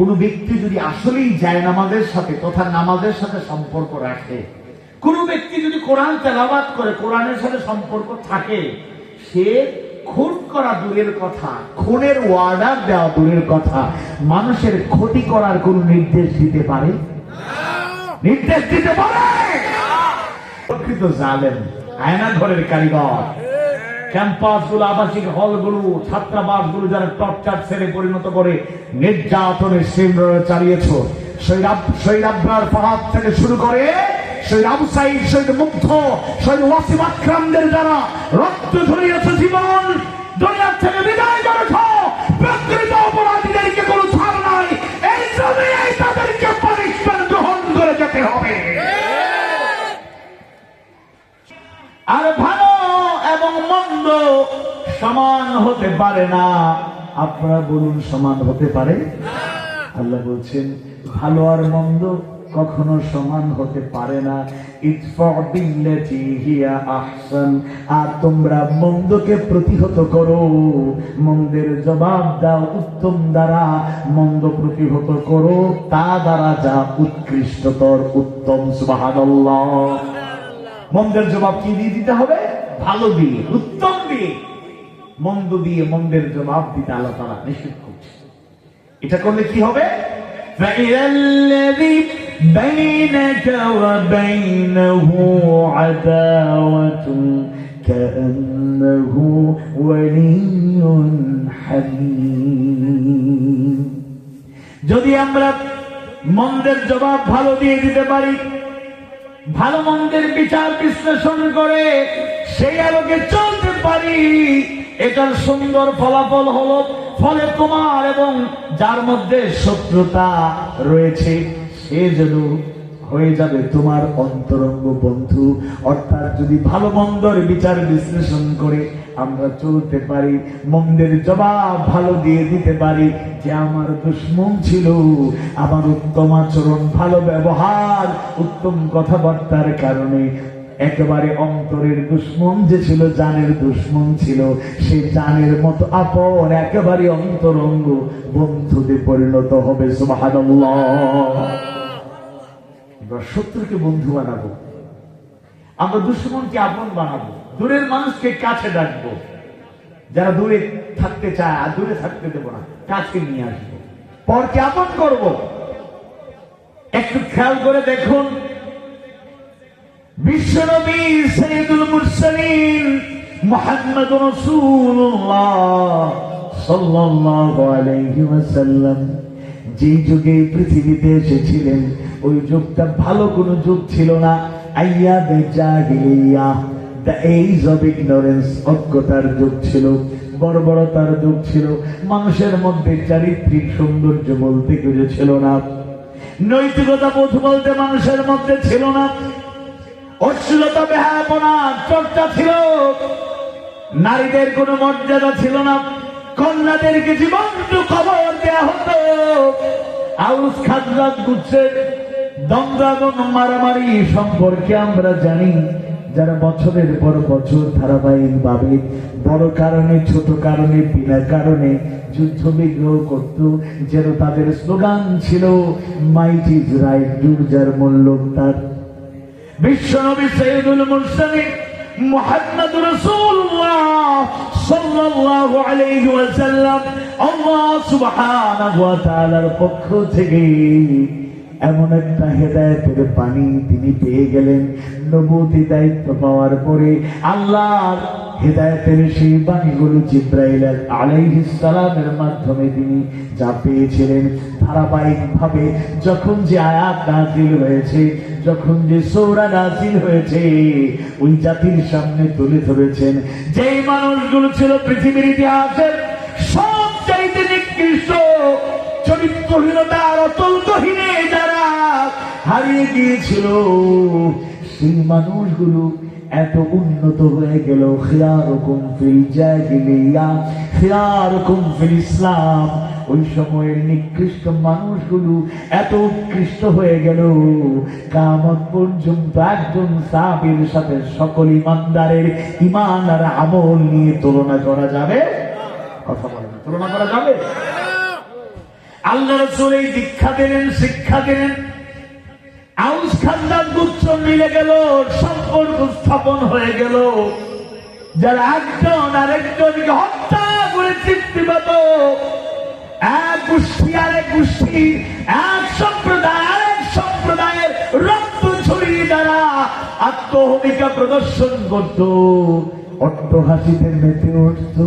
কোন ব্যক্তি যদি আসলেই যায় নামাজের সাথে তথা নামাজের সাথে সম্পর্ক রাখে, কোন ব্যক্তি যদি কোরআন তেলাওয়াত করে, কোরআনের সাথে সম্পর্ক থাকে, সে খুন করা দূরের কথা, খুনের অর্ডার দেওয়া দূরের কথা, মানুষের ক্ষতি করার কোন নির্দেশ দিতে পারে? নির্দেশ দিতে পারে? প্রকৃত জালেম, আয়না ঘরের কারিগর, ক্যাম্পাস গুলো, আবাসিক হল গুলো, ছাত্রাবাস গুলো যারা টর্চার ছেড়ে পরিণত করে নির্যাতনের সিমরনে চালিয়েছ, শহীদ আবরার ফাহাদ থেকে শুরু করে শহীদ আবু সাইদ, শহীদ মুগ্ধ, শহীদ ওয়াসিম আকরামদের যারা রক্ত ঝরিয়েছে, জীবন দুনিয়া থেকে বিদায় করেছ, প্রকৃত অপরাধীদেরকে কোনো ছাড় নাই। এই জন্যই তাদেরকে পানিশমেন্ট গ্রহণ করে যেতে হবে। আর ভালো এবং মন্দ সমান হতে পারে না। আপনারা বলুন, সমান হতে পারে? আল্লাহ বলছেন ভালো আর মন্দ কখনো সমান হতে পারে না। ইদফা বিল্লাতি হিয়া আহসান, আর তোমরা মন্দকে প্রতিহত করো, মন্দের জবাব দাও উত্তম দ্বারা, মন্দ প্রতিহত করো তা দ্বারা যা উৎকৃষ্টতর, উত্তম। সুবহানাল্লাহ। মন্দের জবাব কি দিয়ে দিতে হবে? ভালো দিয়ে, উত্তম দিয়ে। মন্দ দিয়ে মন্দের জবাব দিতে আল্লাহ তাআলা নিষেধ করছে। এটা করলে কি হবে? فَإِذَا الَّذِي بَيْنَكَ وَبَيْنَهُ عَدَاوَةٌ كَأَنَّهُ وَلِيٌّ حَمِيمٌ। যদি আমরা মন্দের জবাব ভালো দিয়ে দিতে পারি, ভালো মন্দের বিচার বিশ্লেষণ করে সেই আলোকে চলতে পারি, এটার সুন্দর ফলাফল হলো, ফলে তোমার এবং যার মধ্যে শত্রুতা রয়েছে সে যেন হয়ে যাবে তোমার অন্তরঙ্গ বন্ধু। অর্থাৎ যদি ভালো মন্দর বিচার বিশ্লেষণ করে আমরা চলতে পারি, মন্দের জবাব ভালো দিয়ে দিতে পারি, যে আমার দুশমন ছিল, আমার উত্তম আচরণ, ভালো ব্যবহার, উত্তম কথাবার্তার কারণে একেবারে অন্তরের দুশমন যে ছিল, জানের দুশমন ছিল, সে জানের মতো আপন একেবারে অন্তরঙ্গ বন্ধুতে পরিণত হবে। সুবহানাল্লাহ। এবার শত্রুকে বন্ধু বানাবো, আমরা দুশমনকে আপন বানাবো, দূরের মানুষকে কাছে ডাকবো, যারা দূরে থাকতে চায় আর দূরে থাকতে দেবো না, কাছে নিয়ে আসবো, পরকে আপন করব। একটু খেয়াল করে দেখুন, বিশ্বনবী সাইয়্যিদুল মুরসালিন মুহাম্মদুর রাসূলুল্লাহ সাল্লাল্লাহু আলাইহি ওয়াসাল্লাম যে যুগে পৃথিবীতে এসেছিলেন, ওই যুগটা ভালো কোনো যুগ ছিল না। আইয়ামে জাহিলিয়া, দ্য এজ অফ ইগনোরেন্স, অজ্ঞতার যুগ ছিল, বর্বরতার যুগ ছিল। মানুষের মধ্যে চারিত্রিক সৌন্দর্য বলতে কিছু ছিল না, নৈতিকতা বোধ বলতে মানুষের মধ্যে ছিল না, অশ্লীলতা বেহায়াপনা চর্চা ছিল, নারীদের কোনো মর্যাদা ছিল না, কন্যাদেরকে জীবন্ত খবর দেয়া হতো। আউস খাজরাজ গুচ্ছের দ্বন্দ্ব এবং মারামারি সম্পর্কে আমরা জানি, যারা বছরের পর বছর ধারাবাহিক ভাবে বড় কারণে, ছোট কারণে, বিনা কারণে যুদ্ধ বিগ্রহ করত, যেন তাদের স্লোগান ছিল মাইট ইজ রাইট, দুর্জার মূল্য তার। বিশ্বনবী সাইয়্যিদুল মুরসালিন মুহাম্মদুর রাসূলুল্লাহ সাল্লাল্লাহু আলাইহি ওয়াসাল্লাম আল্লাহ সুবহানাহু ওয়া তাআলার পক্ষ থেকে এমন একটা হেদায়েতের পানি তিনি পেয়ে গেলেন। নবুয়তি দায়িত্ব পাওয়ার পরে আল্লাহর হেদায়েতের সেই বাণীগুলো জিবরাইল আলাইহিস সালামের মাধ্যমে তিনি যা পেয়েছিলেন, ধারাবাহিকভাবে যখন যে আয়াত নাযিল হয়েছে, যখন যে সূরা নাযিল হয়েছে, ওই জাতির সামনে তুলে ধরেছেন। যেই মানুষগুলো ছিল পৃথিবীর ইতিহাসের সবচাইতে নিকৃষ্ট, চরিত্রহীনতার অতল গহীনে যারা হারিয়ে গিয়েছিল, সেই মানুষগুলো এত উন্নত হয়ে গেল। খিয়ারুকুম ফিল জাহিলিয়া খিয়ারুকুম ফিল ইসলাম, ওই সময়ের নিকৃষ্ট মানুষগুলো এত উৎকৃষ্ট হয়ে গেল, কিয়ামত পর্যন্ত একজন সাহাবীর সাথে সকল ইমানদারের ঈমান আর আমল নিয়ে তুলনা করা যাবে? কথা বলেন, তুলনা করা যাবে? আল্লাহ রাসূল এই দীক্ষা দিলেন, শিক্ষা দিলেন। আউস খানদার গুচ্ছ মিলে গেল, সম্পর্ক স্থাপন হয়ে গেল। যারা একজন আরেকজনকে হত্যা করে তৃপ্তি পেত, এক গোষ্ঠী আরেক গোষ্ঠী, এক সম্প্রদায় আরেক সম্প্রদায়ের রক্ত ছড়িয়ে যারা আত্মহমিকা প্রদর্শন করত, অট্টহাসিতে মেতে উঠত,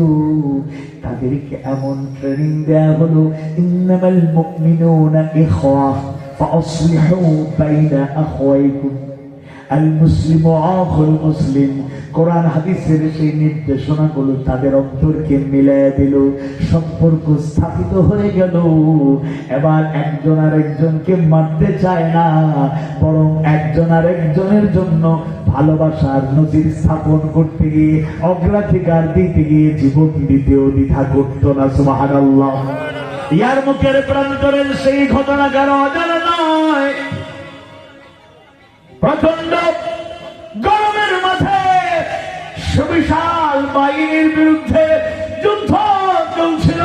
তাদেরকে এমন ট্রেনিং দেয়া হলো, ইন্নামাল মুমিনুনা ইখওয়াহ ফাসলিহু বাইনা আখওয়াইকুম, আল মুসলিমু আখুল মুসলিম। কোরআন হাদিসের সেই নির্দেশনাগুলো তাদের অন্তরকে মিলিয়ে দিল, সম্পর্ক স্থাপিত হয়ে গেল। এবার একজন আরেকজনকে মারতে চায় না, বরং একজন আরেকজনের জন্য ভালোবাসার নজির স্থাপন করতে গিয়ে, অগ্রাধিকার দিতে গিয়ে জীবন দিতেও দ্বিধা করত না। সুবহানাল্লাহ। ইয়ার মুখের প্রান্তরের সেই ঘটনা কারো অজানা নয়। প্রচন্ড গরমের মাঝে সুবিশাল বাহিনীর বিরুদ্ধে যুদ্ধ চলছিল।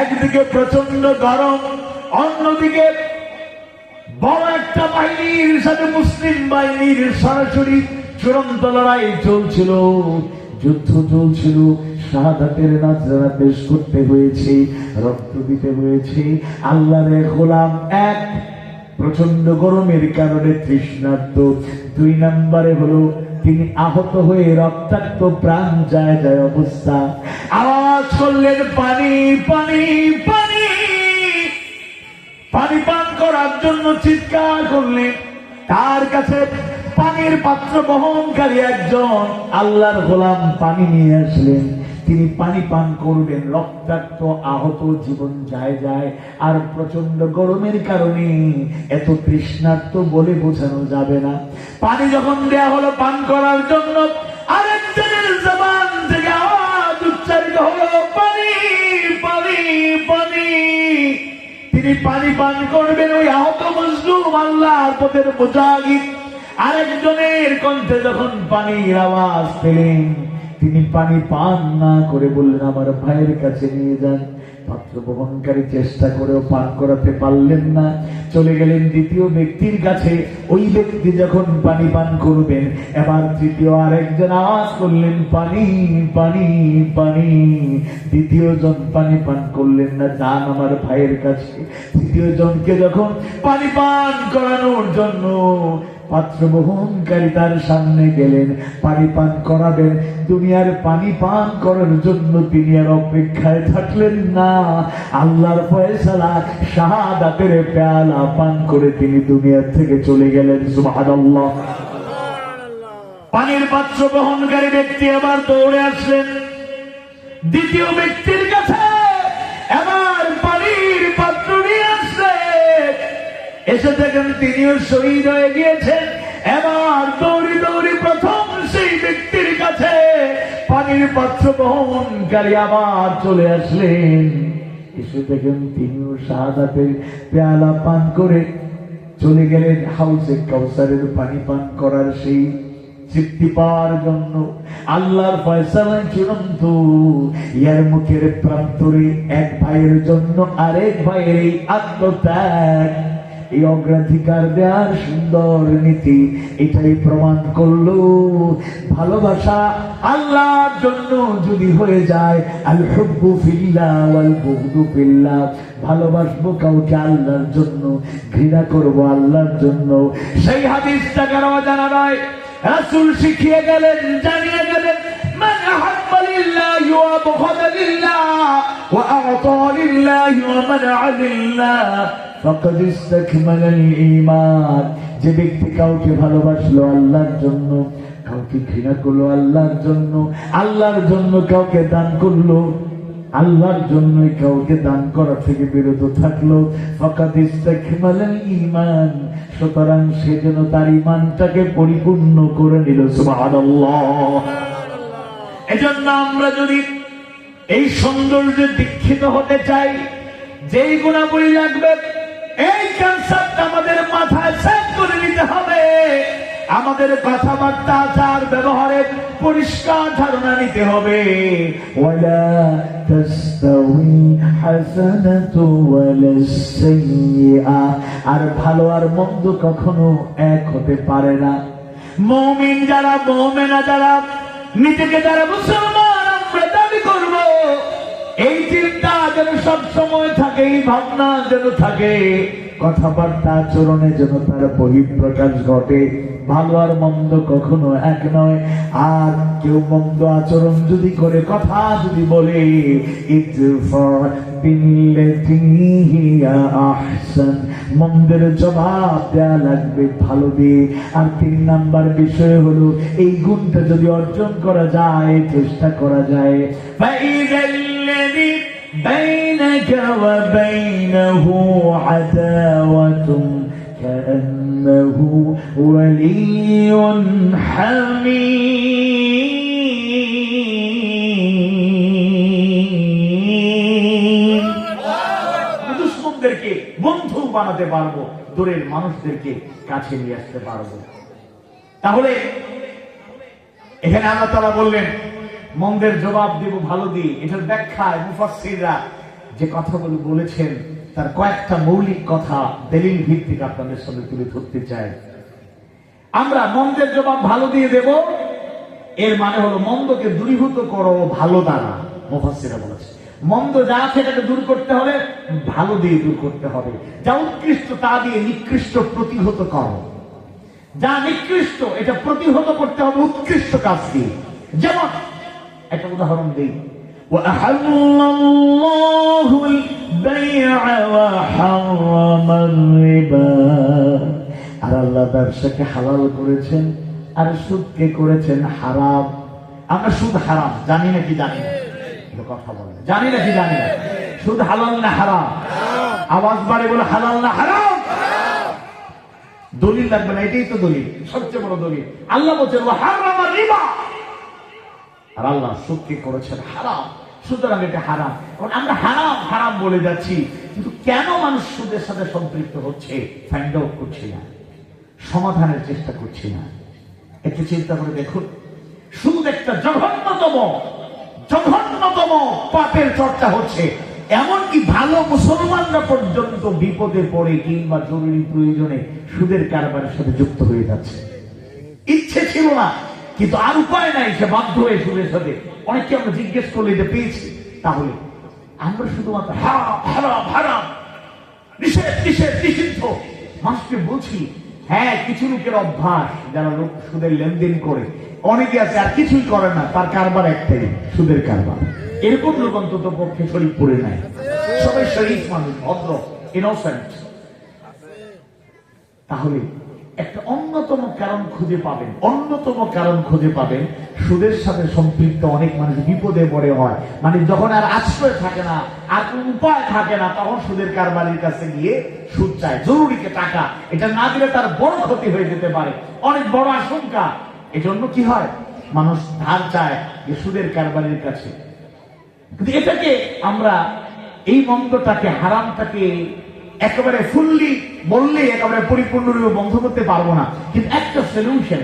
একদিকে প্রচন্ড গরম, অন্যদিকে বড় একটা বাহিনীর সাথে মুসলিম বাহিনীর সরাসরি চূড়ান্ত লড়াই চলছিল, যুদ্ধ চলছিল। শাহাদাতের নাজরানা পেশ করতে হয়েছে, রক্ত দিতে হয়েছে। আল্লাহর গোলাম এক, প্রচন্ড গরমের কারণে তৃষ্ণার্ত। 2 নম্বরে হলো তিনি আহত হয়ে রক্তাক্ত, প্রাণ যায় যায় অবস্থা। আওয়াজ করলেন, পানি পানি পানি। পানি পান করার জন্য চিৎকার করলেন। তার কাছে পানির পাত্র বহনকারী একজন আল্লাহর গোলাম পানি নিয়ে আসলেন। তিনি পানি পান করবেন, রক্তাক্ত আহত, জীবন যায় যায়। আর প্রচন্ড গরমের কারণে এত তৃষ্ণার্ত বলে বোঝানো যাবে না। পানি যখন দেয়া হলো পান করার জন্য, আরেকজনের জবান থেকে আওয়াজ উচ্চারিত হলো, পানি পানি পানি। তিনি পানি পান করবেন। ওই আহত মজলুম আল্লাহর পথের মুজাহিদ আরেকজনের কণ্ঠে যখন পানির আওয়াজ পেলেন, তিনি পানি পান না করে বললেন, আমার ভাইয়ের কাছে নিয়ে যান। পাত্র বহনকারী চেষ্টা করেও পান করাতে পারলেন না, চলে গেলেন দ্বিতীয় ব্যক্তির কাছে। ওই ব্যক্তি যখন পানি পান করবেন, এবার তৃতীয় আরেকজন আওয়াজ করলেন, পানি পানি পানি। দ্বিতীয় জন পানি পান করলেন না, যান আমার ভাইয়ের কাছে। তৃতীয় জনকে যখন পানি পান করানোর জন্য পাত্র বহনকারী তার সামনে গেলেন, পানি পান করাবেন। দুনিয়ার পানি পান করার জন্য তিনি আর অপেক্ষায় থাকলেন না। আল্লাহর ফয়সালা, শাহাদাতের পেয়ালা পান করে তিনি দুনিয়া থেকে চলে গেলেন। সুবহানাল্লাহ। পানির পাত্র বহনকারী ব্যক্তি আবার দৌড়ে আসলেন দ্বিতীয় ব্যক্তির কাছে। এবার পানির পাত্র নিয়ে আসলেন। এসে দেখেন তিনিও শহীদ হয়ে গিয়েছেন। এবার দৌড়ি দৌড়ি প্রথম সেই ব্যক্তির কাছে পানির পাত্র বহনকারী আবার চলে আসলেন। এসে দেখেন তিনিও শাহাদাতের পেয়ালা পান করে চলে গেলেন হাউজে কাউসারের পানি পান করার সেই তৃপ্তি পাওয়ার জন্য। আল্লাহর ফয়সালা চূড়ান্ত। ইয়ার মুখের প্রান্তরে এক ভাইয়ের জন্য আরেক ভাইয়ের এই আত্মত্যাগ, এই অগ্রাধিকার দেওয়ার সুন্দর নীতি, এটাই প্রমাণ করলো ভালোবাসা আল্লাহর জন্য যদি হয়ে যায়, আল হুব্বু ফিল্লাহ ওয়াল বুগদু ফিল্লাহ। ভালোবাসবো কাউকে আল্লাহর জন্য, ঘৃণা করবো আল্লাহর জন্য। সেই হাদিসটা কারো জানা নয়, রাসূল শিখিয়ে গেলেন, জানিয়ে গেলেন, মান আহাব্বা লিল্লাহি ওয়া বুগদা লিল্লাহ ওয়া আ'তা লিল্লাহি ওয়া মানআ লিল্লাহ ফাকাদ ইসতাকমালাল ঈমান। যে ব্যক্তি কাউকে ভালোবাসলো আল্লাহর জন্য, কাউকে ঘৃণা করলো আল্লাহর জন্য, আল্লাহর জন্য কাউকে দান করলো, আল্লাহর জন্য কাউকে দান করা থেকে বিরত থাকলো, ফাকাদ ইসতাকমালাল ঈমান। সুতরাং সে যেন তার ঈমানটাকে পরিপূর্ণ করে নিল। সুবহানাল্লাহ। এজন্য আমরা যদি এই সৌন্দর্যে দীক্ষিত হতে চাই, যেই গুণাবলী লাগবে, এই কনসেপ্ট আমাদের মাথায় সেট করে নিতে হবে। আমাদের কথাবার্তা আচার ব্যবহারে পরিষ্কার ধারণা নিতে হবে। ওয়ালা তাস্তাউই হাসানাতু ওয়ালাস সাইয়্যিআ, আর ভালো আর মন্দ কখনো এক হতে পারে না। মুমিন যারা, মুমিনা যারা, নিজেকে যারা মুসলমান আমরা দাবি করব, এই চিন্তা যেন সব সময় থাকে, এই ভাবনা যেন থাকে, কথাবার্তা আচরণে যেন তার বহিঃপ্রকাশ ঘটে। ভালো আর মন্দ কখনো এক নয়। আর কেউ মন্দ আচরণ যদি করে, কথা যদি বলে, মন্দের জবাব দেয়া লাগবে ভালো দিয়ে। আর 3 নাম্বার বিষয় হলো, এই গুণটা যদি অর্জন করা যায়, চেষ্টা করা যায়, بينك وبينه عداوة كأنه ولي حميم। দুশমনদেরকে বন্ধু বানাতে পারবো, দূরের মানুষদেরকে কাছে নিয়ে আসতে পারবো। তাহলে এখানে আল্লাহ তাআলা বললেন মন্দের জবাব দেব ভালো দিয়ে। এটার ব্যাখ্যায় মুফাসসিররা যে কথাগুলো বলেছেন তার কয়েকটা মৌলিক কথা দলিল ভিত্তিক আপনাদের সামনে তুলে ধরতে চাই। আমরা মন্দের জবাব ভালো দিয়ে দেব, এর মানে হলো মন্দকে দূরীভূত করো ভালো দ্বারা। মুফাসসিররা বলেছে মন্দ যা আছে এটাকে দূর করতে হলে ভালো দিয়ে দূর করতে হবে। যা উৎকৃষ্ট তা দিয়ে নিকৃষ্ট প্রতিহত করো। যা নিকৃষ্ট এটা প্রতিহত করতে হবে উৎকৃষ্ট কাজ দিয়ে। যেমন একটা উদাহরণ দেই, ওয়াহাল্লাল্লাহুল বাই'a ওয়া হারামার রিবা, আর আল্লাহ ব্যবসাকে হালাল করেছেন আর সুদকে করেছেন হারাম। আমরা সুদ হারাম জানি নাকি জানি না? কথা বলে জানি নাকি জানি না? সুদ হালাল না হারাম? আওয়াজ বাড়ে বলে হালাল না হারাম। দলিল লাগবে না, এটাই তো দলিল, সবচেয়ে বড় দলিল। আল্লাহ বলছেন ওয়াহারামার রিবা, আর আল্লাহ সুদকে করেছেন হারাম। সুতরাং এটা হারাম। কারণ আমরা হারাম হারাম বলে যাচ্ছি, কিন্তু কেন মানুষ সুদের সাথে সম্পৃক্ত হচ্ছে ফাইন্ড আউট করছি না, সমাধানের চেষ্টা করছি না। একটু চিন্তা করে দেখুন, সুদ একটা জঘন্যতম পাপের চর্চা হচ্ছে। এমনকি ভালো মুসলমানরা পর্যন্ত বিপদে পড়ে কিংবা জরুরি প্রয়োজনে সুদের কারবারের সাথে যুক্ত হয়ে যাচ্ছে। ইচ্ছে ছিল না, কিন্তু আর উপায় নাই, সে বাধ্য হয়ে সুদের সাথে। অনেককে আমরা জিজ্ঞেস করলে এটা পেয়েছি। তাহলে আমরা শুধুমাত্র হারাম হারাম হারাম, নিষেধ নিষেধ নিষিদ্ধ মানুষকে বলছি। হ্যাঁ, কিছু লোকের অভ্যাস, যারা লোক সুদের লেনদেন করে, অনেকে আছে আর কিছুই করে না, তার কারবার একটাই, সুদের কারবার। এরকম লোক অন্তত পক্ষে শরীফপুরে নাই। সবাই শরীফ মানুষ, ভদ্র, ইনোসেন্ট। তাহলে একটা অন্যতম কারণ খুঁজে পাবেন, সুদের সাথে সম্পৃক্ত অনেক মানুষ বিপদে পড়ে হয়। মানে যখন আর আশ্রয় থাকে না, আর কোন উপায় থাকে না, তখন সুদের কারবারির কাছে গিয়ে সুদ চায়, জরুরিকে টাকা। এটা না দিলে তার বড় ক্ষতি হয়ে যেতে পারে, অনেক বড় আশঙ্কা। এজন্য কি হয়, মানুষ ধার চায় যে সুদের কারবারির কাছে। কিন্তু এটাকে আমরা, এই মন্দটাকে, হারামটাকে একেবারে ফুললি বললে একেবারে পরিপূর্ণরূপে বন্ধ করতে পারবো না। কিন্তু একটা সলিউশন,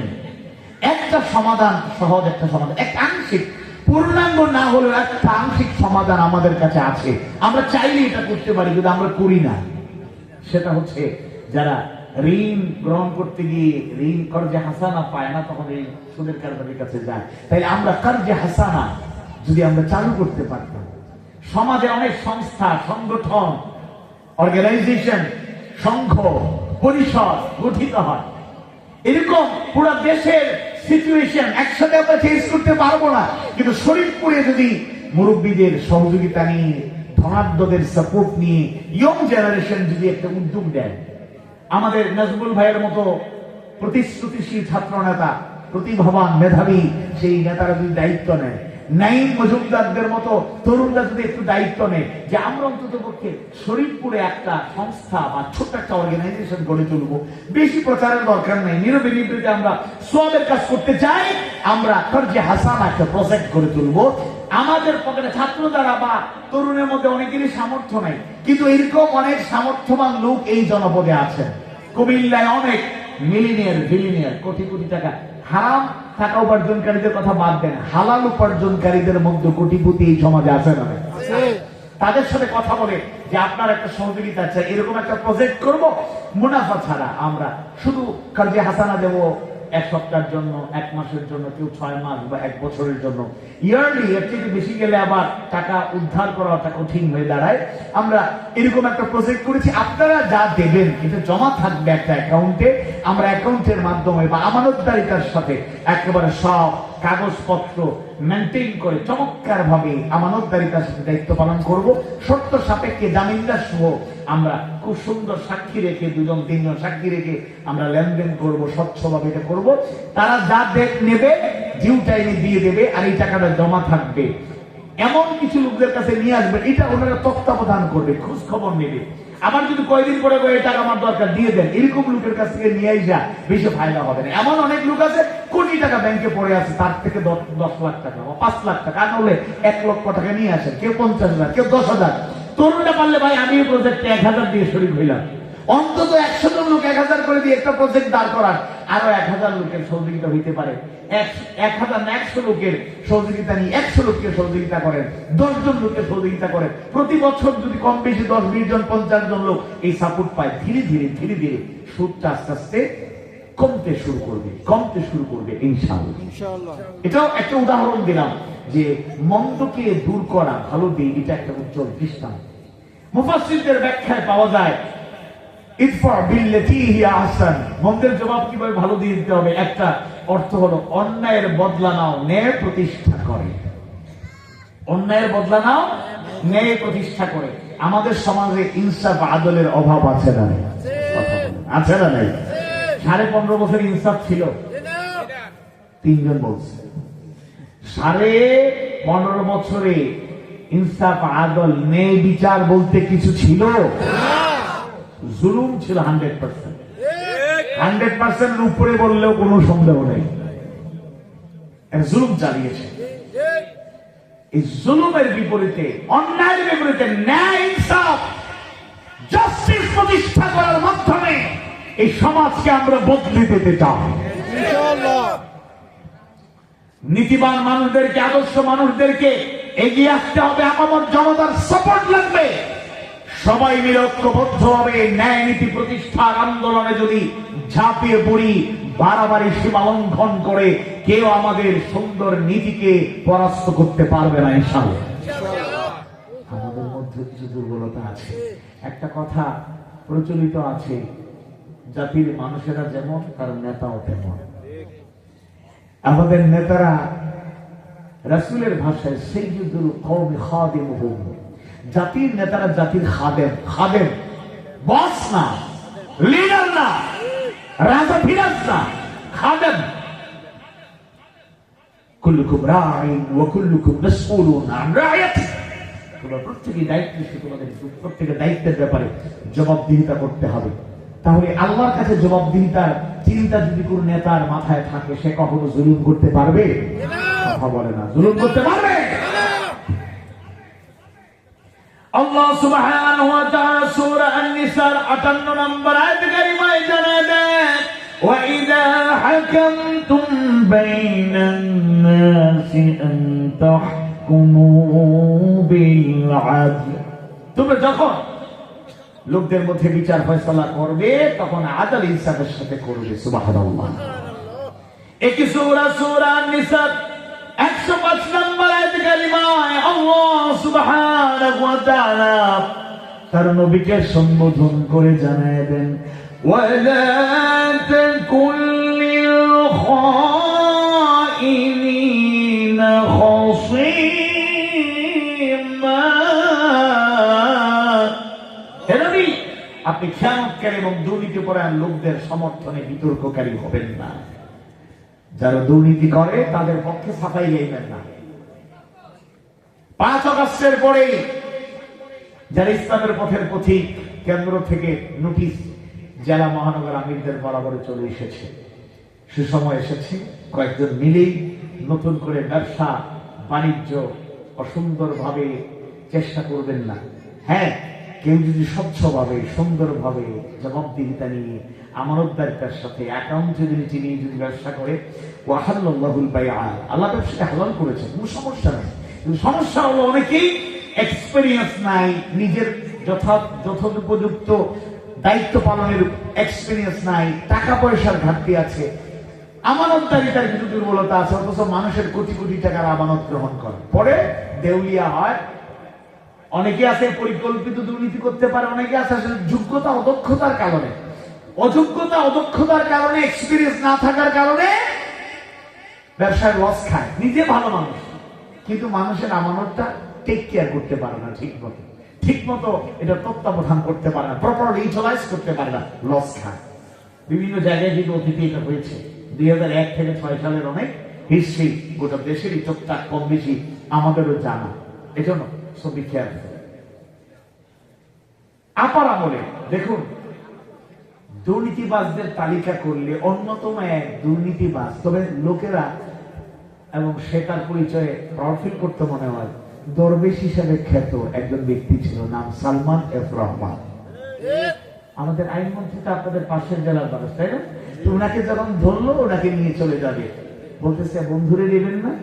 একটা সমাধান, সহজ একটা সমাধান, একটা আংশিক, পূর্ণাঙ্গ না হলেও একটা আংশিক সমাধান আমাদের কাছে আছে। আমরা চাইলে এটা করতে পারি, কিন্তু আমরা করি না। সেটা হচ্ছে, যারা ঋণ গ্রহণ করতে গিয়ে ঋণ কর্জে হাসানা পায় না, তখন এই সুদের কারবারির কাছে যায়। তাই আমরা কর্জে হাসানা যদি আমরা চালু করতে পারতাম, সমাজে অনেক সংস্থা, সংগঠন, অর্গানাইজেশন, সংঘ, পরিষদ গঠিত হয়। এরকম পুরো দেশের সিচুয়েশন একসাথে আমরা চেঞ্জ করতে পারবো না, কিন্তু শরীফপুরে যদি মুরব্বীদের সহযোগিতা নিয়ে, ধনাঢ্যদের সাপোর্ট নিয়ে ইয়ং জেনারেশন যদি একটা উদ্যোগ দেয়, আমাদের নাজমুল ভাইয়ের মতো প্রতিশ্রুতিশীল ছাত্র নেতা, প্রতিভাবান মেধাবী সেই নেতারা যদি দায়িত্ব নেয়, নাইম মজুমদারদের মতো তরুণরা যদি একটু দায়িত্ব নেয়, যে আমরা অন্তত পক্ষে শরীফপুরে একটা সংস্থা বা ছোট্ট একটা অর্গানাইজেশন গড়ে তুলবো, বেশি প্রচারের দরকার নেই, নীরবে নিবৃত্তে আমরা সওয়াবের কাজ করতে চাই, আমরা কর্জে হাসানা একটা প্রজেক্ট গড়ে তুলবো। আমাদের পকেটে ছাত্র যারা বা তরুণের মধ্যে অনেকেরই সামর্থ্য নাই, কিন্তু এরকম অনেক সামর্থ্যবান লোক এই জনপদে আছেন। কুমিল্লায় অনেক, মিলিনিয়ার বিলিনিয়ার, কোটি কোটি টাকা। হারাম টাকা উপার্জনকারীদের কথা বাদ দেন, হালাল উপার্জনকারীদের মধ্যে কোটিপতি এই সমাজে আছে না? তাদের সাথে কথা বলে যে আপনার একটা সহযোগিতা চাই, এরকম একটা প্রজেক্ট করব, মুনাফা ছাড়া আমরা শুধু কাজে হাসানা দেবো 1 সপ্তাহের জন্য, 1 মাসের জন্য, কেউ 6 মাস বা 1 বছরের জন্য। ইয়ারলি এর থেকে বেশি গেলে আবার টাকা উদ্ধার করাটা কঠিন হয়ে দাঁড়ায়। আমরা এরকম একটা প্রজেক্ট করেছি, আপনারা যা দেবেন এটা জমা থাকবে একটা অ্যাকাউন্টে। আমরা অ্যাকাউন্টের মাধ্যমে বা আমানতদারিতার সাথে একেবারে সব কাগজপত্র মেনটেন করে চমৎকার ভাবে আমানতদারিতার সাথে দায়িত্ব পালন করব। শর্ত সাপেক্ষে জামিনদার সহ আমরা খুব সুন্দর সাক্ষী রেখে, 2-3 সাক্ষী রেখে আমরা লেনদেন করব, স্বচ্ছভাবে এটা করব। তারা যা নেবে ডিউ টাইমে দিয়ে দেবে, আর এই টাকাটা জমা থাকবে। এমন কিছু লোকদের কাছে নিয়ে আসবে, এটা ওনারা তত্ত্বাবধান করবে, খোঁজ খবর নেবে। আবার যদি কয়েকদিন পরে এই টাকা আমার দরকার, দিয়ে দেন, এরকম লোকের কাছ থেকে নিয়ে যা, বেশি ফায়দা হবে না। এমন অনেক লোক আছে কোটি টাকা ব্যাংকে পড়ে আছে, তার থেকে 10 লাখ টাকা বা 5 লাখ টাকা, আর হলে 1 লক্ষ টাকা নিয়ে আসেন, কেউ 50,000, কেউ 10,000। তরুণরা পারলে ভাই আমি এই প্রজেক্টে 1000 দিয়ে শরীর হইলাম। অন্তত 100 জন লোক 1000 করে দিয়ে একটা প্রজেক্ট দাঁড় করান, আরো 1000 লোকের সহযোগিতা হইতে পারে। 1,100 লোকের সহযোগিতা নিয়ে 100 লোককে সহযোগিতা করেন, 10 জন লোকের সহযোগিতা করেন। প্রতি বছর যদি কম বেশি 10-20 জন 50 জন লোক এই সাপোর্ট পায়, ধীরে ধীরে সুদটা আস্তে আস্তে কমতে শুরু করবে ইনশাআল্লাহ। এটাও একটা উদাহরণ দিলাম যে মন্দকে দূর করা, ভালো দিক, এটা একটা উজ্জ্বল দৃষ্টান্ত। মুফাসসিরদের ব্যাখ্যায় পাওয়া যায় ইদফা বিল্লাতি হিয়া আহসান, মন্দের জবাব কিভাবে ভালো দিয়ে দিতে হবে। একটা অর্থ হলো অন্যায়ের বদলা নাও, ন্যায় প্রতিষ্ঠা করে। অন্যায়ের বদলা নাও, ন্যায় প্রতিষ্ঠা করে। আমাদের সমাজে ইনসাফ আদলের অভাব আছে না? আছে না? নাই। 15.5 বছর ইনসাফ ছিল? 3 জন বলছে 15.5 বছরে ইনসাফ আদল ন্যায় বিচার বলতে কিছু ছিল? জুলুম ছিল 100%। উপরে বললেও কোনো সন্দেহ নেই, জুলুম চালিয়েছে। এই জুলুমের বিপরীতে, অন্যায়ের বিপরীতে ন্যায়, ইনসাফ, জাস্টিস প্রতিষ্ঠা করার মাধ্যমে এই সমাজকে আমরা বদলে দিতে চাই। নীতিবান মানুষদেরকে, আদর্শ মানুষদেরকে এগিয়ে আসতে হবে। আমার জনতার সাপোর্ট লাগবে। সবাই মিলে ঐক্যবদ্ধভাবে ন্যায় নীতি প্রতিষ্ঠার আন্দোলনে যদি ঝাঁপিয়ে পড়ি, বাড়াবাড়ি সীমা লঙ্ঘন করে কেউ আমাদের সুন্দর নীতিকে পরাস্ত করতে পারবে না ইনশাআল্লাহ। আমাদের মধ্যে কিছু দুর্বলতা আছে। একটা কথা প্রচলিত আছে, জাতির মানুষেরা যেমন তার নেতাও তেমন। আমাদের নেতারা রাসূলের ভাষায় সাইয়্যিদুল কওমি খাদিমুহুম, জাতির নেতারা জাতির খাদেম, বস না, লিডার না, রাজা ফিরাজ না, খাদেম। কুল্লুকুম রাঈন ওয়া কুল্লুকুম মাসউলুন আন রাইয়াতিহি, তোমরা প্রত্যেকেই দায়িত্বশীল, তোমাদের প্রত্যেকের দায়িত্বের ব্যাপারে জবাবদিহিতা করতে হবে। তাহলে আল্লাহর কাছে জবাবদিহিতার চিন্তা যদি কোন নেতার মাথায় থাকে, সে কখনো জুলুম করতে পারবে? কথা বলে না, জুলুম করতে পারবে? আল্লাহ সুবহানাহু ওয়া তাআলা সূরা আন-নিসার 58 নম্বর আয়াতে কারিমায় জানায় দেন, ওয়া ইযা হাকামতুম বাইনান নাসি আন তাহকুমু বিল আদল, তোমরা যখন লোকদের মধ্যে বিচার ফয়সালা করবে তখন আদল ইনসাফের সাথে করবে। সুবহানাল্লাহ। একই সূরা আন-নিসার 105 নম্বর আয়াতে কারিমায় আল্লাহ সুবহানাহু ওয়া তাআলা তার নবীকে সম্বোধন করে জানায় দেন, ওয়ালা তাকুল লিল খাইনিনা খাসীমা, হে নবী আপনি খেয়ানতকারী এবং দুর্নীতিপরায়ণ লোকদের সমর্থনে বিতর্ককারী হবেন না। যারা দুর্নীতি করে তাদের পক্ষে সাফাই গাইবেন না। 5 আগস্টের পরে যারা ইসলামের পথের পথিক, কেন্দ্র থেকে নোটিশ জেলা মহানগর আমিরদের বরাবরে চলে এসেছে। সুসময় এসেছে, কয়েকজন মিলেই নতুন করে ব্যবসা বাণিজ্য অসুন্দরভাবে চেষ্টা করবেন না। হ্যাঁ, কেউ যদি স্বচ্ছভাবে সুন্দরভাবে জবাবদিহিতা নিয়ে আমানতদারিতার সাথে অ্যাকাউন্ট যদি নিয়ে যদি ব্যবসা করে, ওয়াহাল্লাহুল বাইআ, আল্লাহ ব্যবসাকে হালাল করেছে, কোনো সমস্যা নেই। কিন্তু সমস্যা হলো অনেকেই এক্সপেরিয়েন্স নাই, নিজের যথোপযুক্ত দায়িত্ব পালনের এক্সপেরিয়েন্স নাই, টাকা পয়সার ঘাটতি আছে, আমানতদারিতার কিছু দুর্বলতা আছে, অথচ মানুষের কোটি কোটি টাকার আমানত গ্রহণ করে, পরে দেউলিয়া হয়। অনেকে আছে পরিকল্পিত দুর্নীতি করতে পারে, অনেকে আছে আসলে যোগ্যতা অদক্ষতার কারণে, অদক্ষতার কারণে, এক্সপিরিয়েন্স না থাকার কারণে ব্যবসায় লস খায়। নিজে ভালো মানুষ, কিন্তু মানুষের আমানতটা টেক কেয়ার করতে পারে না ঠিক মতো এটা তত্ত্বাবধান করতে পারে না, প্রপারলি ইউটিলাইজ করতে পারে না, লস খায়। বিভিন্ন জায়গায় কিন্তু অতীতে এটা হয়েছে। 2001 থেকে 6 সালের অনেক হিস্ট্রি গোটা দেশেরই টুকটাক কম বেশি আমাদেরও জানা। এজন্য সবই খেয়াল। আপার আমলে দেখুন, দুর্নীতিবাজদের তালিকা করলে অন্যতম এক দুর্নীতিবাজ, তবে লোকেরা এবং সে তার পরিচয়ে প্রফিল করতে মনে হয় দরবেশ হিসেবে খ্যাত একজন ব্যক্তি ছিল, নাম সালমান এফ রহমান। আমাদের আইনমন্ত্রী তো আপনাদের পাশের জেলার মানুষ, তাই না? তো ওনাকে যখন ধরলো, ওনাকে নিয়ে চলে যাবে, বলতেছে বন্ধুরে নেবেন না?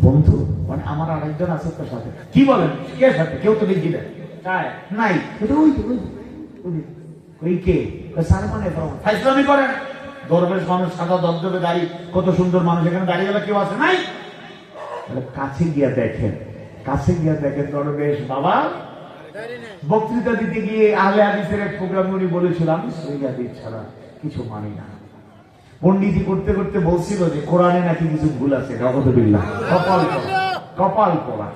বন্ধু মানে আমার আরেকজন আছে তার সাথে। কি বলেন? কে সাথে? কেউ তো লিখি দেয় নাই, ওই কে সালমান এফ রহমান। ফাইজলামি করেন? দরবেশ মানুষ, সাদা দবদবে দাড়ি, কত সুন্দর মানুষ, এখানে দাঁড়িয়ে গেলে কেউ আছে নাই? কাছে গিয়া দেখেন দরবেশ বাবা বক্তৃতা দিতে গিয়ে আহলে হাদিসের এক প্রোগ্রামে উনি বলেছিলাম, সহিহ হাদিস ছাড়া কিছু মানি না। পণ্ডিতি করতে করতে বলছিল যে কোরআনে নাকি কিছু ভুল আছে। নাউযুবিল্লাহ, কপাল পোড়া,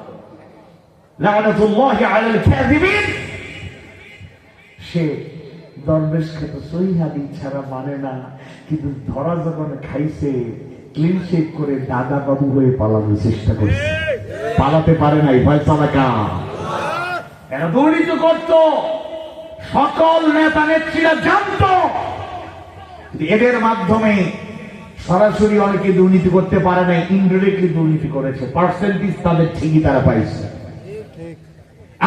লানাতুল্লাহি আলাল কাযিবিন। সে দরবেশ খেত সহিহ হাদিস ছাড়া মানে না, কিন্তু ধরা যখন খাইছে ক্লিন শেভ করে দাদা বাবু হয়ে পালানোর চেষ্টা করছে, পালাতে পারে নাই। ভয় চালাকা এরা দুর্নীতি করত, সকল নেতা নেত্রীরা জানত। এদের মাধ্যমে সরাসরি অনেকে দুর্নীতি করতে পারে নাই, ইনডিরেক্টলি দুর্নীতি করেছে, পার্সেন্টেজ তাদের ঠিকই তারা পাইছে।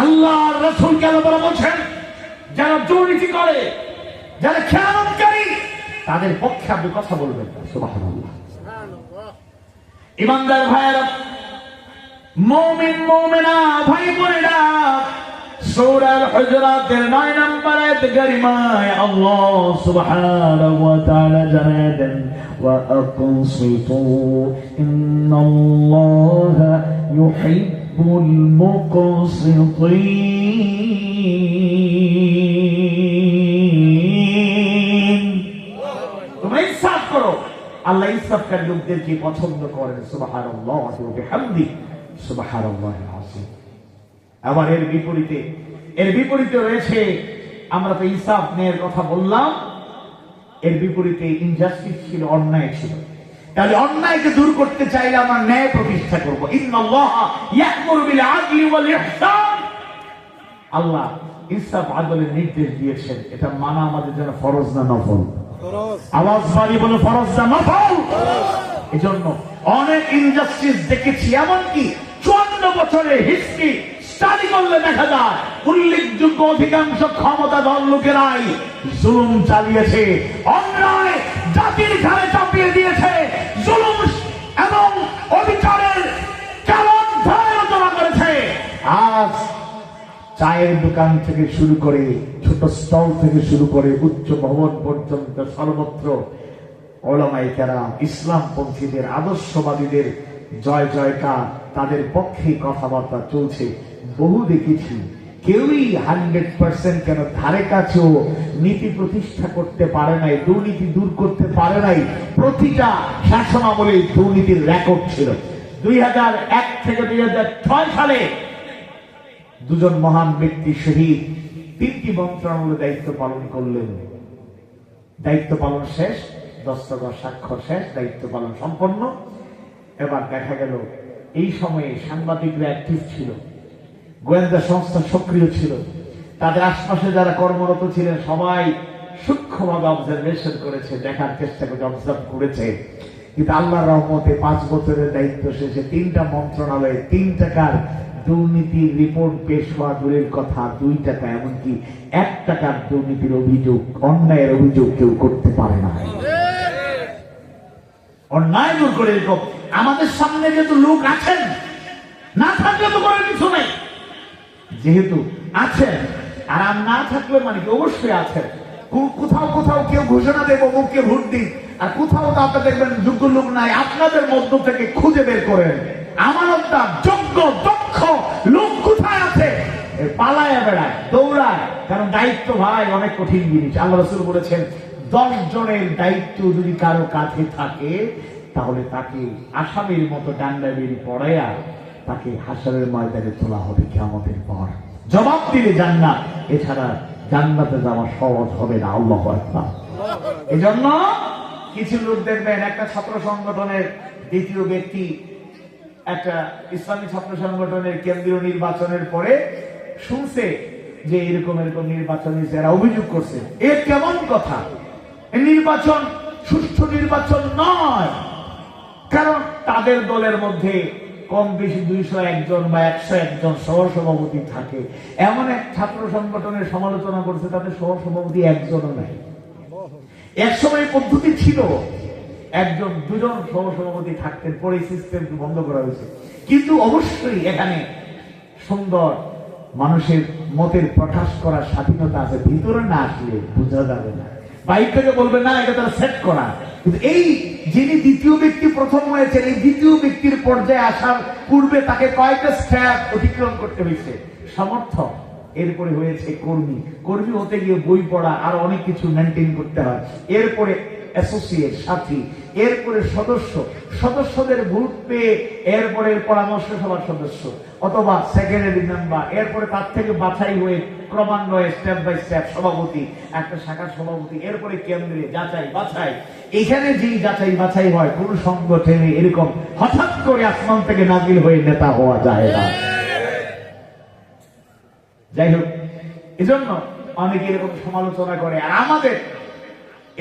আল্লাহর রাসূল কেন বলেছেন, যারা দুর্নীতি করে, যারা খেয়ানতকারী, তাদের পক্ষে আপনি কথা বলবেন না। সুবহানাল্লাহ। ইমানদার ভাইয়েরা, মুমিন মুমিনা ভাই বোনেরা, সূরা হুজুরাতের 9 নম্বর আয়াত কারিমায় আল্লাহ সুবহানাহু ওয়া তাআলা জানায় দেন, ওয়া আকুনসিতু ইন্নাল্লাহা ইউহিব্বুল মুকসিতিন। তোমরা ইনসাফ করো, আল্লাহ ইনসাফকারী লোকদেরকে পছন্দ করেন। সুবহানাল্লাহ ওয়া বিহামদিহি সুবহানাল্লাহিল আযীম। আবার এর বিপরীতে রয়েছে, আমরা তো ইনসাফ ন্যায়ের কথা বললাম, এর বিপরীতে ইনজাস্টিস ছিল, অন্যায় ছিল। তাহলে অন্যায়কে দূর করতে চাইলে আমরা ন্যায় প্রতিষ্ঠা করব। ইন্নাল্লাহা ইয়া'মুরু বিল আদলি ওয়াল ইহসান। আল্লাহ ইনসাফ আদলের নির্দেশ দিয়েছেন, এটা মানা আমাদের জন্য ফরজ না নফল? আওয়াজ বাড়িয়ে বলো, ফরজ না নফল? এজন্য অনেক ইনজাস্টিস দেখেছি, এমনকি 54 বছরের হিস্ট্রি স্টাডি করলে দেখা যায় উল্লেখযোগ্য অধিকাংশ ক্ষমতাধর লোকেরাই জুলুম চালিয়েছে, অন্যায় জাতির ঘাড়ে চাপিয়ে দিয়েছে, জুলুম এবং অবিচারের কারণ ধারণা করেছে। আজ চায়ের দোকান থেকে শুরু করে, ছোট স্টল থেকে শুরু করে, উচ্চ ভবন পর্যন্ত সর্বত্র উলামায়ে কেরাম, ইসলামপন্থীদের, আদর্শবাদীদের জয় জয়কার, তাদের পক্ষে কথাবার্তা চলছে। বহু দেখেছি, কেউই 100% কেন ধারে কাছেও নীতি প্রতিষ্ঠা করতে পারে নাই, দুর্নীতি দূর করতে পারে নাই। প্রতিটা শাসন আমলে দুর্নীতির রেকর্ড ছিল। 2001 থেকে 2006 সালে দুজন মহান ব্যক্তি শহীদ, 3টি মন্ত্রণালয়ে দায়িত্ব পালন করলেন। দায়িত্ব পালন শেষ, দস্তখত স্বাক্ষর শেষ, দায়িত্ব পালন সম্পন্ন। এবার দেখা গেল এই সময়ে সাংবাদিকরা অ্যাক্টিভ ছিল, গোয়েন্দা সংস্থা সক্রিয় ছিল, তাদের আশপাশে যারা কর্মরত ছিলেন সবাই সূক্ষ্মভাবে অবজারভেশন করেছে, দেখার চেষ্টা করে, অবজার্ভ করেছে। কিন্তু আল্লাহর রহমতে 5 বছরের দায়িত্ব শেষে 3টা মন্ত্রণালয়ে 3 টাকার দুর্নীতির রিপোর্ট পেশ হওয়া দূরের কথা, 2 টাকা এমনকি 1 টাকার দুর্নীতির অভিযোগ, অন্যায়ের অভিযোগ কেউ করতে পারে না। অন্যায় দূর করে এরকম আমাদের সামনে যেহেতু লোক আছেন, না থাকলে তো করার কিছু নেই, যেহেতু আছেন আর না থাকলে মানে কি অবশ্যই আছেন। কোথাও কোথাও কেউ ঘোষণা দেবো মুখকে ভোট দিন, আর কোথাও তো আপনার দেখবেন যোগ্য লোক নাই, আপনাদের মধ্য থেকে খুঁজে বের করেন আমানতদার যোগ্য দক্ষ লোক কোথায় আছে, পালায় বেড়ায়, দৌড়ায়। কারণ দায়িত্ব ভাই অনেক কঠিন জিনিস। আল্লাহ রাসূল বলেছেন 10 জনের দায়িত্ব যদি কারো কাঁধে থাকে তাহলে তাকে আসামির মতো ডান্ডা বেরি পড়াইয়া তাকে হাসরের ময়দানে তোলা হবে কিয়ামতের পর, জবাব দিলে জান্নাত, এছাড়া জান্নাতে যাওয়া সহজ হবে না। আল্লাহু আকবার। এজন্য কিছু লোক দেখবেন একটা ছাত্র সংগঠনের দ্বিতীয় ব্যক্তি একটা ইসলামী ছাত্র সংগঠনের কেন্দ্রীয় নির্বাচনের পরে শুনছে যে এরকম এরকম নির্বাচন হয়েছে, এরা অভিযোগ করছে। এ কেমন কথা? নির্বাচন সুষ্ঠু নির্বাচন নয়, কারণ তাদের দলের মধ্যে কম বেশি 201 জন বা 101 জন সহসভাপতি থাকে। এমন এক ছাত্র সংগঠনের সমালোচনা করছে তাদের সহসভাপতি একজনও নাই। একসময় পদ্ধতি ছিল 1-2 সহসভাপতি থাকতেন, পরে সিস্টেম বন্ধ করা হয়েছে। কিন্তু অবশ্যই এখানে সুন্দর মানুষের মতের প্রকাশ করার স্বাধীনতা আছে, ভিতরে না আসলে বোঝা যাবে না। বাইক থেকে বলবে না এটা তারা সেট করা। কিন্তু এই যিনি দ্বিতীয় ব্যক্তি প্রথম হয়েছেন, এই দ্বিতীয় ব্যক্তির পর্যায়ে আসার পূর্বে তাকে কয়েকটা স্টেপ অতিক্রম করতে হয়েছে। সমর্থক, এরপরে হয়েছে কর্মী, কর্মী হতে গিয়ে বই পড়া আর অনেক কিছু মেনটেন করতে হয়। এরপরে অ্যাসোসিয়েট, সাথী, এরপরে সদস্য, সদস্যদের ভোট পেয়ে এরপরে পরামর্শ সভার সদস্য অথবা সেক্রেটারি মেম্বার, এরপরে তার থেকে বাছাই হয়ে ক্রমান্বয়ে স্টেপ বাই স্টেপ সভাপতি, একটা শাখার সভাপতি, এরপরে কেন্দ্রে যাচাই বাছাই। এখানে যেই যাচাই বাছাই হয় কোন সংগঠনে এরকম হঠাৎ করে আসমান থেকে নাজিল হয়ে নেতা হওয়া যায় না। যাই হোক, এজন্য অনেকে এরকম সমালোচনা করে। আর আমাদের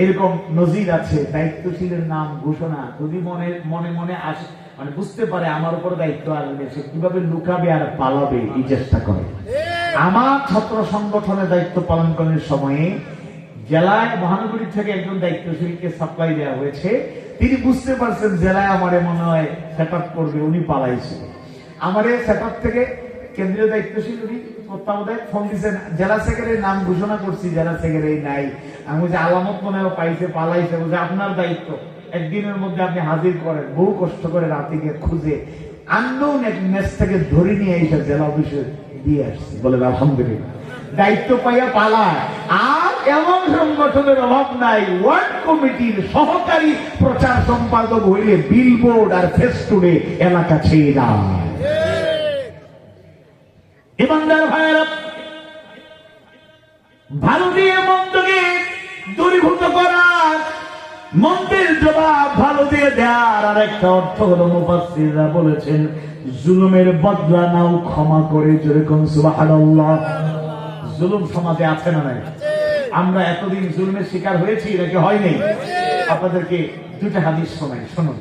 এরকম নজির আছে, দায়িত্বশীলের নাম ঘোষণা যদি মনে মনে মনে আসে, মানে বুঝতে পারে আমার উপর দায়িত্ব আসবে, সে কিভাবে লুকাবে আর পালাবে এই চেষ্টা করে। আমার ছাত্র সংগঠনের দায়িত্ব পালন করার সময়ে জেলায় মহানগরী থেকে একজন দায়িত্বশীলকে সাপ্লাই দেওয়া হয়েছে। তিনি বুঝতে পারছেন জেলায় আমারে মনে হয় সেট আপ করবে, উনি পালাইছে। আমারে সেট আপ থেকে কেন্দ্রীয় দায়িত্বশীল উনি তত্ত্বাবধায়ক ফোন দিচ্ছেন, জেলা সেক্রেটারির নাম ঘোষণা করছি, জেলা সেক্রেটারি নাই। আমি বলছি আলামত মনে হয় পাইছে, পালাইছে। বলছে আপনার দায়িত্ব, একদিনের মধ্যে আপনি হাজির করেন। বহু কষ্ট করে রাতে গিয়ে খুঁজে আননোন এক মেস থেকে ধরে নিয়ে এসে জেলা অফিসে দিয়ে আসছি। বলেন আলহামদুলিল্লাহ। দায়িত্ব পাইয়া পালায়। আর এমন সংগঠনের অভাব নাই, ওয়ার্ড কমিটির সহকারী প্রচার সম্পাদক হইলে বিলবোর্ড আর ফেস্টুনে এলাকা ছেয়ে যায়। ইমানদার ভাইয়েরা, ভালো দিয়ে মন্দকে দূরীভূত করার, মন্দের জবাব ভালো দিয়ে দেয়ার আর একটা অর্থ হলো মুফাসসিররা বলেছেন জুলুমের বদলা নাও ক্ষমা করে। যেরকম সুবহানাল্লাহ। জুলুম সমাজে আছে না নাই? আমরা এতদিন জুলুমের শিকার হয়েছি নাকি হয়নি? আপনাদেরকে 2টা হাদিস শোনাই, শুনুন।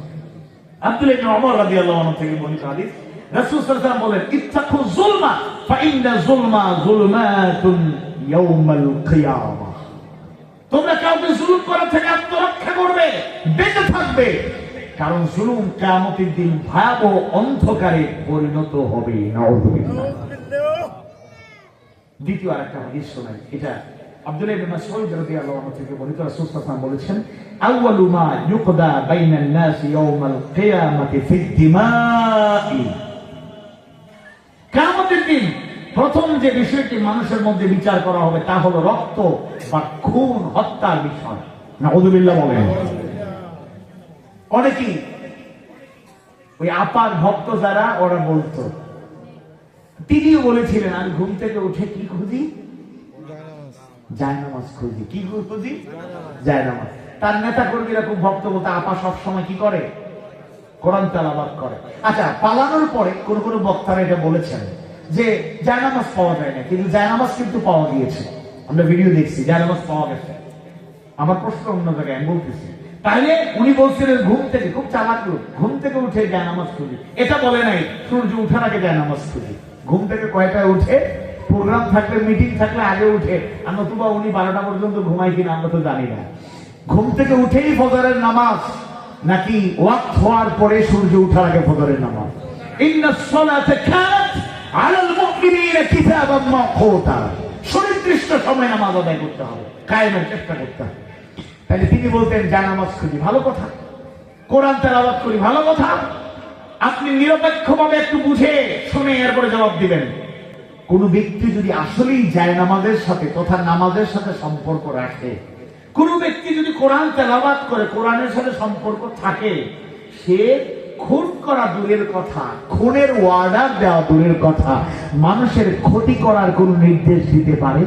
আব্দুল্লাহ ইবনে ওমর রাদিয়াল্লাহু আনহু থেকে বর্ণিত হাদিস। রাসূল সাল্লাল্লাহু আলাইহি ওয়াসাল্লাম বলেন ইত্তাকু যুলমা ফাইন্না যুলমা যুলমাতুন ইয়াউমাল কিয়ামাহ। তোমরা কাউকে জুলুম করা থেকে আত্মরক্ষা করবে, বেঁচে থাকবে, কারণ জুলুম কিয়ামতের দিন ভয়াবহ অন্ধকারে পরিণত হবে। নাউযুবিল্লাহ। দ্বিতীয় আরেকটা হাদিস শোনাই, এটা আব্দুল্লাহ ইবনে মাসউদ রাদিয়াল্লাহু আনহু থেকে বর্ণিত। রাসূল সাল্লাল্লাহু আলাইহি ওয়াসাল্লাম বলেছেন আউয়ালু মা ইউকদা বাইনান নাসি ইয়াউমাল কিয়ামাতি ফিদ-দিমাই। কিয়ামতের দিন প্রথম যে বিষয়টি মানুষের মধ্যে বিচার করা হবে তা হলো রক্ত বা খুন, হত্যার বিষয়। নাউযুবিল্লাহ বলেন। অনেকেই ওই আপার ভক্ত যারা, ওরা বলতো, তিনিও বলেছিলেন আমি ঘুম থেকে উঠে কি খুঁজি? জায়নামাজ খুঁজি। কি খুঁজি? জায়নামাজ। তার নেতা কর্মীরা খুব ভক্ত বলতে আপা সবসময় কি করে? কোরআন তেলাওয়াত করে। আচ্ছা, পালানোর পরে কোন কোন বক্তারা এটা বলেছেন যে জায়নামাজ পাওয়া যায় না, কিন্তু জায়নামাজ কিন্তু পাওয়া গিয়েছে। আমরা ভিডিও দেখছি, জায়নামাজ পাওয়া গেছে। আমার প্রশ্ন অন্য জায়গায়, আমি বলতেছি তাহলে উনি বলছিলেন ঘুম থেকে, খুব চালাক লোক, ঘুম থেকে উঠে জায়নামাজ খুঁজি। এটা বলে নাই সূর্য উঠার আগে জায়নামাজ খুঁজি। ঘুম থেকে কয়টায় উঠে, প্রোগ্রাম থাকলে মিটিং থাকলে আগে উঠে, আর নতুবা উনি 12টা পর্যন্ত ঘুমাই কিনা আমরা তো জানি না। ঘুম থেকে উঠেই ফজরের নামাজ, নাকি ওয়াক্ত হওয়ার পরে সূর্য ওঠার আগে ফজরের নামাজ? ইন্নাস সালাতা কানাত আলাল মুমিনিনা কিতাবাম মাওকুতা, সুনির্দিষ্ট সময় নামাজ আদায় করতে হবে, কায়েমের চেষ্টা করতে হবে। তাহলে তিনি বলতেন জানামাজ খুঁজি, ভালো কথা, কোরআন তেলাওয়াত করি, ভালো কথা। আপনি নিরপেক্ষভাবে একটু বুঝে শুনে এরপরে জবাব দিবেন। কোন ব্যক্তি যদি আসলেই জায়নামাজের সাথে তথা নামাজের সাথে সম্পর্ক রাখে, কোন ব্যক্তি যদি কোরআন তেলাওয়াত করে, কোরআনের সাথে সম্পর্ক থাকে, সে খুন করা দূরের কথা, খুনের অর্ডার দেওয়া দূরের কথা, মানুষের ক্ষতি করার কোন নির্দেশ দিতে পারে?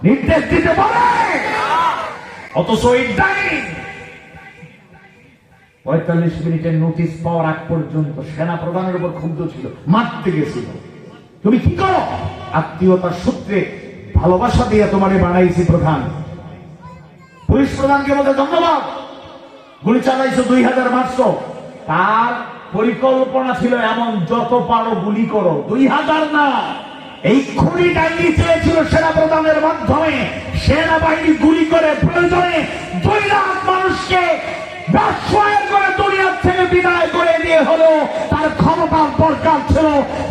নির্দেশ দিতে পারে? অথচ এই ডাইনিং 45 মিনিটের নোটিশ পাওয়ার আগ পর্যন্ত সেনা প্রধানের উপর ক্ষুব্ধ ছিল, মারতে গেছিল। তুমি কি করো? আত্মীয়তার সূত্রে ভালোবাসা দিয়ে তোমারে বানাইছি প্রধান। পুলিশ প্রধানকে বলতে ধন্যবাদ, গুলি চালাইছো, 2000 মারছো। তার পরিকল্পনা ছিল এমন, যত পারো গুলি করো, 2000 না। এই খুনি ডাইনি চেয়েছিল সেনা প্রধানের মাধ্যমে সেনাবাহিনী গুলি করে প্রয়োজনে 2 লাখ মানুষকে ব্যবসায় করে দুনিয়ার থেকে বিদায় করে দিয়ে হলো তার ক্ষমতার দরকার ছিল,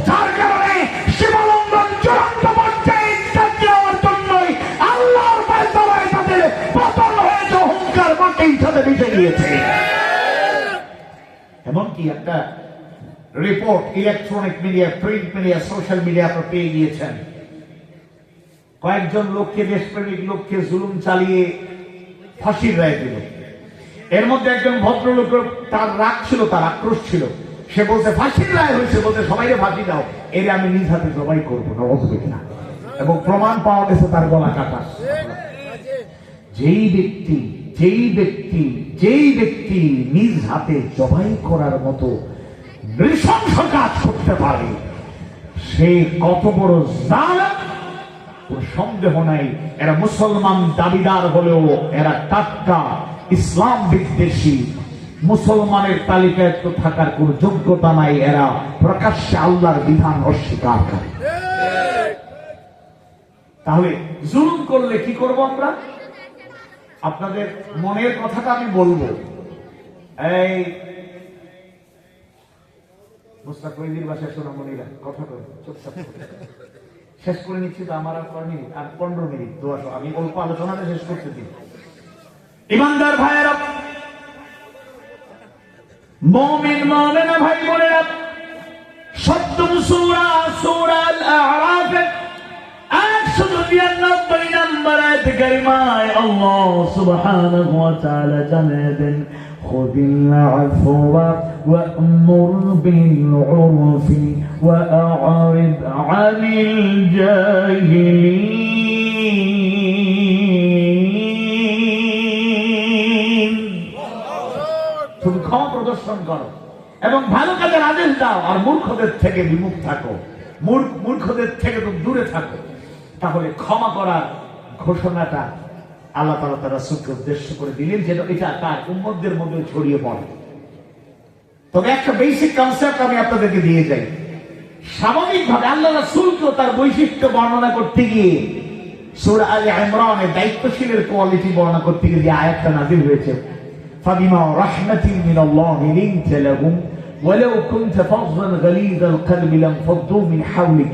যার কারণে সীমালঙ্ঘন চূড়ান্ত পর্যায়ে যাওয়ার জন্যই আল্লাহর ফয়সালায় তাদের পতন হয়েছে, হুঙ্কার মাটির সাথে মিশে গিয়েছে। এমনকি একটা report electronic media, print media, social media পেয়ে গিয়েছেন, কয়েকজন লোককে, দেশপ্রেমিক লোককে জুলুম চালিয়ে ফাঁসির রায় দিল। এর মধ্যে একজন ভদ্রলোকের তার রাগ ছিল, তার আক্রোশ ছিল। সে বলছে ফাঁসির রায় হয়েছে, বলতে সবাইকে ফাঁসি দাও, এর আমি নিজ হাতে জবাই করবো না, অসুবিধা কিনা। এবং প্রমাণ পাওয়া গেছে তার গলা কাটা। যেই ব্যক্তি নিজ হাতে জবাই করার মতো নৃশংস কাজ করতে পারে, সে কত বড় জালেম ওর সন্দেহ নাই। এরা মুসলমান দাবিদার হলেও এরা টাটকা ইসলাম বিদ্বেষী, মুসলমানের তালিকায় তো থাকার কোন যোগ্যতা নাই। এরা প্রকাশ্যে আল্লাহর বিধান অস্বীকার করে। তাহলে জুলুম করলে কি করব আমরা? আপনাদের মনের কথাটা আমি বলবো। এই মুস্তাফিজের বাসায় সোনামণিরা কথা বলে চুপচাপ শেষ করে নিচ্ছি তো, আমার আর 4 মিনিট, আর 15 মিনিট দোয়া। আমি অল্প আলোচনাটা শেষ করতে দিই। ইমানদার ভাইয়েরা, মুমিন মুমিনা ভাই বোনেরা, সপ্তম সূরা সূরা আল-আ'রাফ 192 নম্বর আয়াত কারিমায় আল্লাহ সুবহানাহু ওয়া তাআলা জানাবেন, খুযিল আফওয়া ওয়া'মুর বিল উরফি ওয়া আ'রিদ আনিল জাহিলিন। তুমি ক্ষমা প্রদর্শন করো এবং ভালো কাজের আদেশ দাও, আর মূর্খদের থেকে বিমুখ থাকো, মূর্খদের থেকে তো দূরে থাকো। তাহলে ক্ষমা করার ঘোষণাটা আল্লাহ তাআলা তার রাসূলকে উদ্দেশ্য করে দিলেন, যেটা এটা তার উম্মতদের মধ্যে ছড়িয়ে পড়ে। তবে একটা বেসিক কনসেপ্ট আমি আপনাদেরকে দিয়ে যাই। স্বাভাবিকভাবে আল্লাহ রাসূলকে তার বৈশিষ্ট্য বর্ণনা করতে গিয়ে সূরা আলে ইমরানের দায়িত্বশীলের কোয়ালিটি বর্ণনা করতে গিয়ে যে আয়াতটা নাযিল হয়েছে, ফাবিমা রাহমাতিন মিনাল্লাহি লিনতা লাহুম ওয়ালাউ কুনতা ফাযযান গালিযাল কলবি লানফাদ্দু মিন হাওলিক।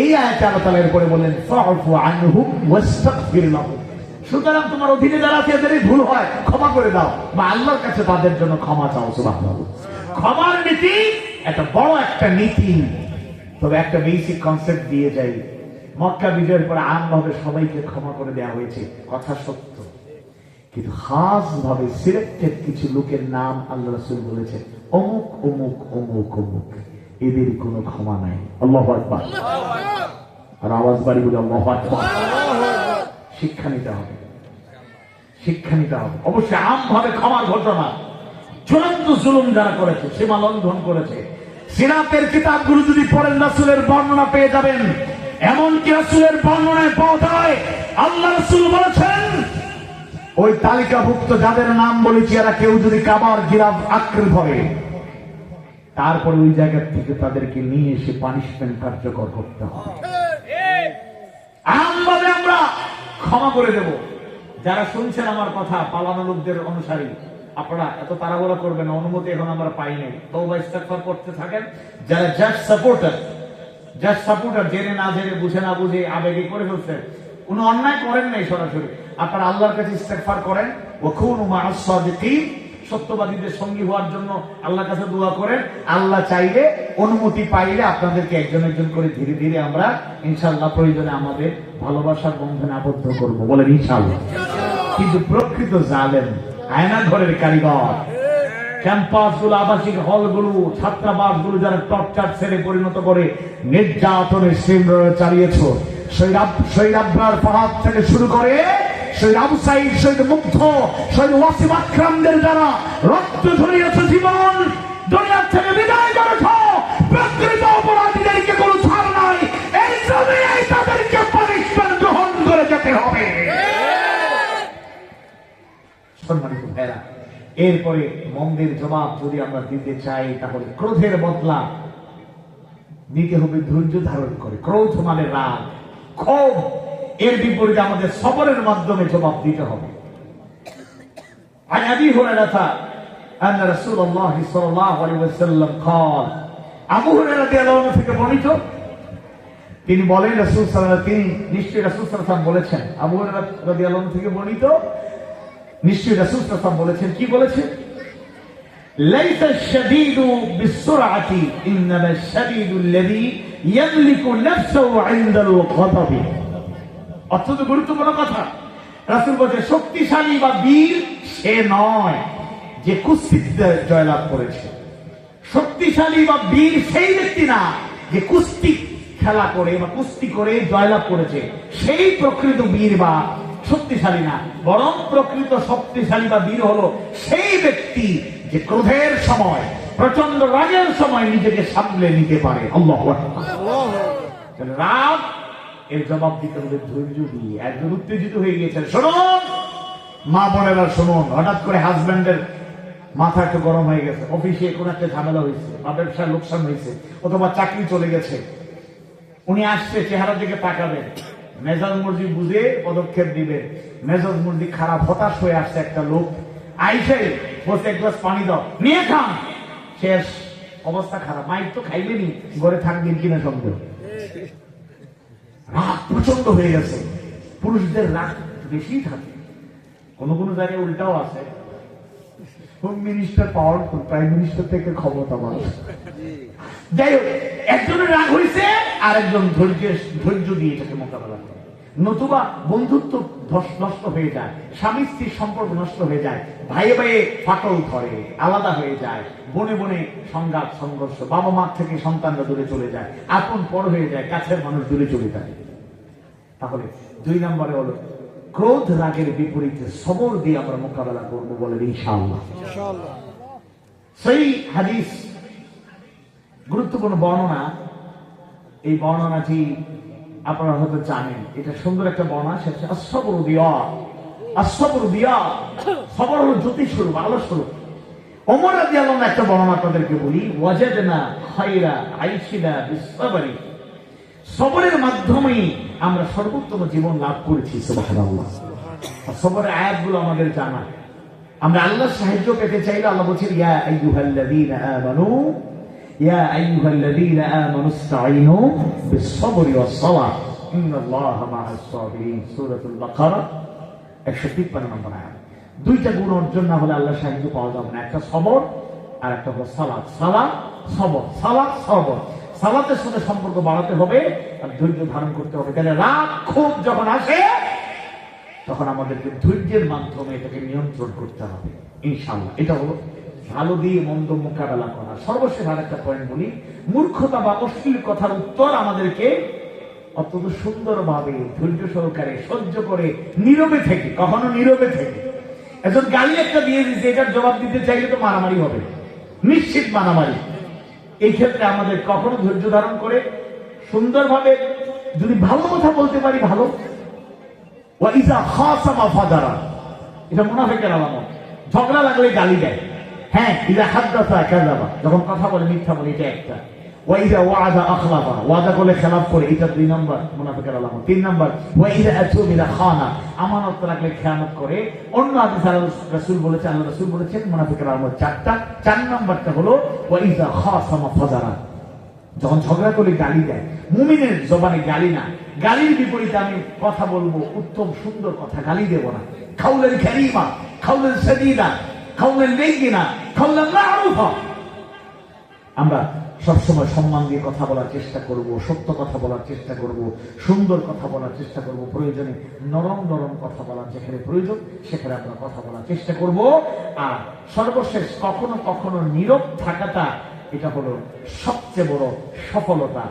এই আয়াতে আল্লাহ তাআলা এরপরে বলেন ফা'ফু আনহুম ওয়াস্তাগফির লাহুম। সুতরাং তোমার অধীনে যারা আছে এদের ভুল হয় ক্ষমা করে দাও, বা আল্লাহর কাছে তাদের জন্য ক্ষমা চাও। সুবহানাল্লাহ। ক্ষমার নীতি একটা বড় একটা নীতি। তবে একটা বেসিক কনসেপ্ট দিয়ে যাই, মক্কা বিজয়ের পরে আমভাবে সবাইকে ক্ষমা করে দেওয়া হয়েছে, কথা সত্য, কিন্তু খাস ভাবে সিলেক্টেড কিছু লোকের নাম আল্লাহ রাসূল বলেছেন, অমুক অমুক অমুক অমুক, এদের কোনো ক্ষমা নাই। আল্লাহু আকবার। আর আওয়াজ বাড়ি বলে আল্লাহু আকবার। শিক্ষা নিতে হবে, শিক্ষা নিতে হবে। অবশ্যই আমভাবে ক্ষমার ঘটনা, চূড়ান্ত জুলুম যারা করেছে, সীমা লঙ্ঘন করেছে, সিরাতের কিতাবগুলো যদি পড়েন রাসূলের বর্ণনা পেয়ে যাবেন। এমনকি রাসূলের বর্ণনায় পাওয়া যায় আল্লাহ রাসূল বলেছেন, ওই তালিকাভুক্ত যাদের নাম বলেছি এরা কেউ যদি কাবার জিরাফ আঁকড়ে ধরে তারপরে ওই জায়গা থেকে তাদেরকে নিয়ে এসে পানিশমেন্ট কার্যকর করতে হবে। আমভাবে আমরা ক্ষমা করে দেব। যারা শুনছেন আমার কথা, পালানো লোকদের অনুসারী, আপনারা এত তাড়াহুড়া করবেন, অনুমতি এখন আমরা পাইনি, তওবা ইস্তেগফার করতে থাকেন। যারা জাস্ট সাপোর্টার জেনে না জেনে, বুঝে না বুঝে, আবেগে করে ফেলছেন, কোনো অন্যায় করেন নাই সরাসরি, আপনারা আল্লাহর কাছে ইস্তেগফার করেন। ওয়া কুনু মা'আস সাদিকিন, সত্যবাদীদের সঙ্গী হওয়ার জন্য আল্লাহর কাছে দোয়া করেন। আল্লাহ চাইলে, অনুমতি পাইলে আপনাদেরকে একজন একজন করে ধীরে ধীরে আমরা ইনশাআল্লাহ প্রয়োজনে আমাদের ভালোবাসার বন্ধনে আবদ্ধ করব, বলেন ইনশাআল্লাহ। কিন্তু প্রকৃত জালেম, আয়না ঘরের কারিগর, ক্যাম্পাস গুলো, আবাসিক হল গুলো, ছাত্রাবাস গুলো যারা টর্চার ছেড়ে পরিণত করে নির্যাতনের সিমরন চালিয়েছ, শহীদ আবরার ফাহাদ থেকে শুরু করে শহীদ আবু সাঈদ, শহীদ মুগ্ধ, শহীদ ওয়াসিম আকরামদের যারা রক্ত ঝরিয়েছ, জীবন দুনিয়া থেকে বিদায় করেছ, প্রকৃত অপরাধীদেরকে কোনো ছাড় নাই। এই জমিনেই তাদেরকে পানিশমেন্ট গ্রহণ করে যেতে হবে। সম্মানিত ভাইরা, এরপরে মন্দের জবাব যদি আমরা দিতে চাই, তাহলে ক্রোধের বদলা নিতে হবে ধৈর্য ধারণ করে। ক্রোধ মানে রাগ, ক্ষোভ, এর বিপরীতে আমাদের সবরের মাধ্যমে জবাব দিতে হবে। عن أبي هريرة أن رسول الله صلى الله عليه وسلم قال, আবু হুরায়রা রাদিয়াল্লাহু আনহু থেকে বর্ণিত, তিনি বলেন, রাসূল সাল্লাল্লাহু আলাইহি ওয়াসাল্লাম, নিশ্চয়ই রাসূল সাল্লাল্লাহু আলাইহি ওয়াসাল্লাম বলেছেন, আবু হুরায়রা রাদিয়াল্লাহু আনহু থেকে বর্ণিত, নিশ্চয়ই রাসূল সাল্লাল্লাহু আলাইহি ওয়াসাল্লাম বলেছেন, কি বলেছেন? লাইসা আশ-শাদীদু বিস-সুরআতি ইন্নামা আশ-শাদীদু আল্লাযী ইয়ামলিকু নাফসাহু 'ইনদাল গাদাব। অত্যন্ত গুরুত্বপূর্ণ কথা। রাসূল বলেছেন, শক্তিশালী বা বীর সে নয় যে কুস্তিতে জয়লাভ করেছে। শক্তিশালী বা বীর সেই ব্যক্তি না যে কুস্তি খেলা করে বা কুস্তি করে জয়লাভ করেছে, সেই প্রকৃত বীর বা শক্তিশালী না। বরং প্রকৃত শক্তিশালী বা বীর হলো সেই ব্যক্তি যে ক্রোধের সময়, প্রচন্ড রাগের সময় নিজেকে সামলে নিতে পারে। আল্লাহু আকবার। রাগ এর জবাব দিতে হবে ধৈর্য দিয়ে। একজন উত্তেজিত হয়ে গিয়েছেন, শুনুন মা বোনেরা শুনুন, হঠাৎ করে হাজবেন্ডের মাথা একটু গরম হয়ে গেছে, অফিসে কোনো একটা ঝামেলা হয়েছে বা ব্যবসার লোকসান হয়েছে, অথবা চাকরি চলে গেছে, উনি আসছে, চেহারা দিকে তাকাবেন, মেজাজ মর্জি বুঝে পদক্ষেপ দিবেন। মেজাজ মর্জি খারাপ, হতাশ হয়ে আসছে একটা লোক, আইসে বসে এক গ্লাস পানি দাও, নিয়ে খান, শেষ, অবস্থা খারাপ। মাইক তো খাইলেনি, ঘরে থাকবেন কিনা সন্দেহ। রাগ প্রচন্ড হয়ে গেছে। পুরুষদের রাগ বেশি থাকে, কোন কোন জায়গায় উল্টাও আছে। Home minister powerful, prime minister থেকে ক্ষমতা মানুষ। যাই হোক, একজনের রাগ হয়েছে, আর একজন ধৈর্য দিয়ে এটাকে মোকাবেলা করে। নতুবা বন্ধুত্ব নষ্ট হয়ে যায়, স্বামী স্ত্রীর সম্পর্ক নষ্ট হয়ে যায়, ভাইয়ে ভাইয়ে ফাটল ধরে, আলাদা হয়ে যায়, বনে বনে সংঘাত সংঘর্ষ, বাবা মা থেকে সন্তানরা দূরে চলে যায়, আপন পর হয়ে যায়, কাছের মানুষ দূরে চলে যায়। তাহলে 2 নম্বরে হলো ক্রোধ রাগের বিপরীতে সবর দিয়ে আমরা মোকাবেলা করবো, বলে ইনশাআল্লাহ। সেই হাদিস, গুরুত্বপূর্ণ বর্ণনা। এই বর্ণনাটি আপনারা হয়তো জানেন, এটা সুন্দর একটা বর্ণনা। সেটা আসবর দিয়া, আসবর দিয়া, সবর হলো জ্যোতি স্বরূপ, আলো স্বরূপ। ওমর রাদিয়াল্লাহু আনহু একটা বর্ণনা আপনাদেরকে বলি, ওয়াজাদনা খায়রা আইশিনা বিসসাবরি, সবরের মাধ্যমে আমরা সর্বোত্তম জীবন লাভ করেছি। সুবহানাল্লাহ। সবরের আয়াতগুলো আমাদের জানা। আমরা আল্লাহর সাহায্য পেতে চাইলে আল্লাহ বলছেন, ইয়া আইয়ুহাল্লাযীনা আমানু, ইয়া আইয়ুহাল্লাযীনা আমানু ইসতাঈনু বিস-সাবরি ওয়াস-সালাহ ইন্নাল্লাহা মা'আস-সাবিরিন। সূরাতুল বাকারা 153 নম্বর আয়াত। 2টা গুণ অর্জন না হলে আল্লাহর সাহায্য পাওয়া যাবে না। একটা সবর আর একটা হলো সালাত। সালাত, সবর, সালাত, সবর। সালাতের সাথে সম্পর্ক বাড়াতে হবে আর ধৈর্য ধারণ করতে হবে। তাহলে রাগ ক্ষোভ যখন আসে, তখন আমাদেরকে ধৈর্যের মাধ্যমে এটাকে নিয়ন্ত্রণ করতে হবে ইনশাআল্লাহ। এটা হলো ভালো দিয়ে মন্দ মোকাবেলা করা। সর্বশেষ আর একটা পয়েন্ট বলি, মূর্খতা বা অশ্লীল কথার উত্তর আমাদেরকে অত্যন্ত সুন্দরভাবে ধৈর্য সহকারে সহ্য করে নীরবে থেকে, কখনো নীরবে থেকে। একজন গালি একটা দিয়ে দিচ্ছে, এটার জবাব দিতে চাইলে তো মারামারি হবে, নিশ্চিত মারামারি। এই ক্ষেত্রে আমাদের কখনো ধৈর্য ধারণ করে সুন্দরভাবে যদি ভালো কথা বলতে পারি, ভালো। ওয়াইজা খাসামা ফাজারা, এটা মুনাফিকের আলামত। ঝগড়া লাগলে গালি দেয়, হ্যাঁ, ইযা হাদাসা কাযাবা, যখন কথা বলে মিথ্যা বলে, এটা একটা। ওয়া ইযা ওয়া'আদা আখলাফা, ওয়াদা করলে খেলাফ করে, এটা 2 নম্বর মুনাফিকের আলামত। 3 নম্বর ওয়া ইযা আতুমিনা খানা, আমানত রাখলে খেয়ানত করে। অন্য হাদিসে আল্লাহ রাসূল বলেছেন, মুনাফিকের আলামত 4টা। 4 নম্বরটা হলো ওয়া ইযা খাসামা ফাজারা, যখন ঝগড়া করে গালি দেয়। মুমিনের জবানে গালি না, গালির বিপরীতে আমি কথা বলবো, উত্তম সুন্দর কথা, গালি দেব না। কাউলান কারীমা, কাউলান সাদীদা, কাউলান লাইয়িনা, কাউলান মা'রুফা। আমরা সবসময় সম্মান দিয়ে কথা বলার চেষ্টা করব, সত্য কথা বলার চেষ্টা করব, সুন্দর কথা বলার চেষ্টা করব, প্রয়োজনে নরম নরম কথা বলার যেখানে প্রয়োজন সেখানে আমরা কথা বলার চেষ্টা করব। আর সর্বশেষ কখনো কখনো নীরব থাকাটা, এটা হলো সবচেয়ে বড় সফলতা।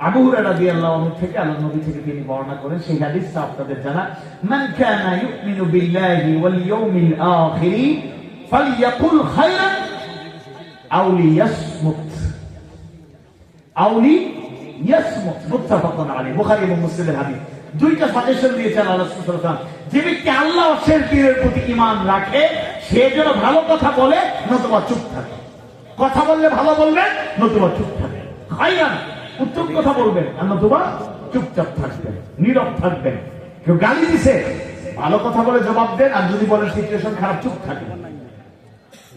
আবু হুরায়রা রাদিয়াল্লাহু আনহু থেকে, আল্লাহর নবী থেকে তিনি বর্ণনা করেন, সেই হাদিসটা আপনাদের জানা, মান কানা ইউমিনু বিল্লাহি ওয়াল ইয়াউমিল আখির ফালইয়াকুল খায়রান আও লিয়াসমুত, আও লিয়াসমুত, মুত্তাফাকুন আলাইহি, বুখারী এবং মুসলিমের হাদিস। 2টা সাজেশন দিয়েছেন আল্লাহ রাসূল সাল্লাল্লাহু আলাইহি ওয়াসাল্লাম, যে ব্যক্তি আল্লাহ ও শেষ দিনের প্রতি ঈমান রাখে, সে যেন ভালো কথা বলে নতুবা চুপ থাকে। কথা বললে ভালো বলবেন, নতুবা চুপ থাকবেন। খায়রান, উত্তম কথা বলবেন, আর নতুবা চুপচাপ থাকবেন, নীরব থাকবেন। কেউ গালি দিছে, ভালো কথা বলে জবাব দেন, আর যদি বলেন সিচুয়েশন খারাপ, চুপ থাকবেন।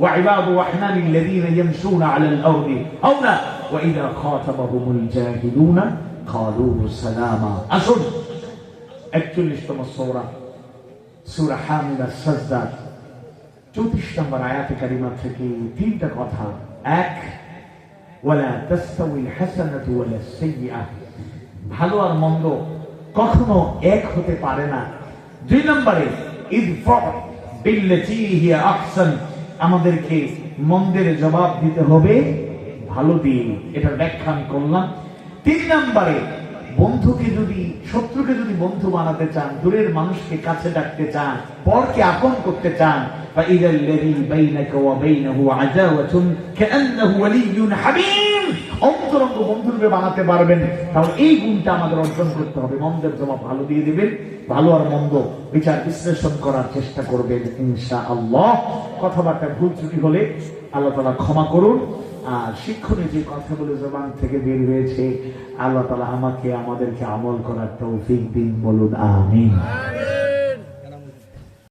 وعباد الرحمن الذين يمشون على الأرض هونا وإذا خاطبهم الجاهلون قالوا سلاما। আসুন 41তম সূরা, সূরা হামিদা সাজদা 34 নম্বর আয়াতে কারিমা থেকে 3টা কথা। 1, ওয়ালা তাস্তাউল হাসানাতু ওয়ালা সাইয়্যিআহ, ভালো আর মন্দ কখনো এক হতে পারে না। 2 নম্বরে ইদফা বিল্লাতী হিয়া আহসান, আমাদেরকে মন্দের জবাব দিতে হবে ভালো দিয়ে। এটার ব্যাখ্যা আমি করলাম। 3 নম্বরে শত্রুকে যদি বন্ধু বানাতে চান, দূরের মানুষকে কাছে ডাকতে চান, পরকে আপন করতে চান, فإذا الذي بينك وبينه عداوة كأنه ولي حميم, অন্তরঙ্গ বন্ধুরূপে বানাতে পারবেন, তাহলে এই গুণটা আমাদের অর্জন করতে হবে। মন্দের জবাব ভালো দিয়ে দিবেন, ভালো আর মন্দ বিচার বিশ্লেষণ করার চেষ্টা করবেন ইনশাআল্লাহ। কথাবার্তা ভুল ত্রুটি হলে আল্লাহ তাআলা ক্ষমা করুন। আর শিক্ষণীয় যে কথাগুলো জবান থেকে বের হয়েছে, আল্লাহ তাআলা আমাদেরকে আমল করার তৌফিক দিন, বলুন আমিন।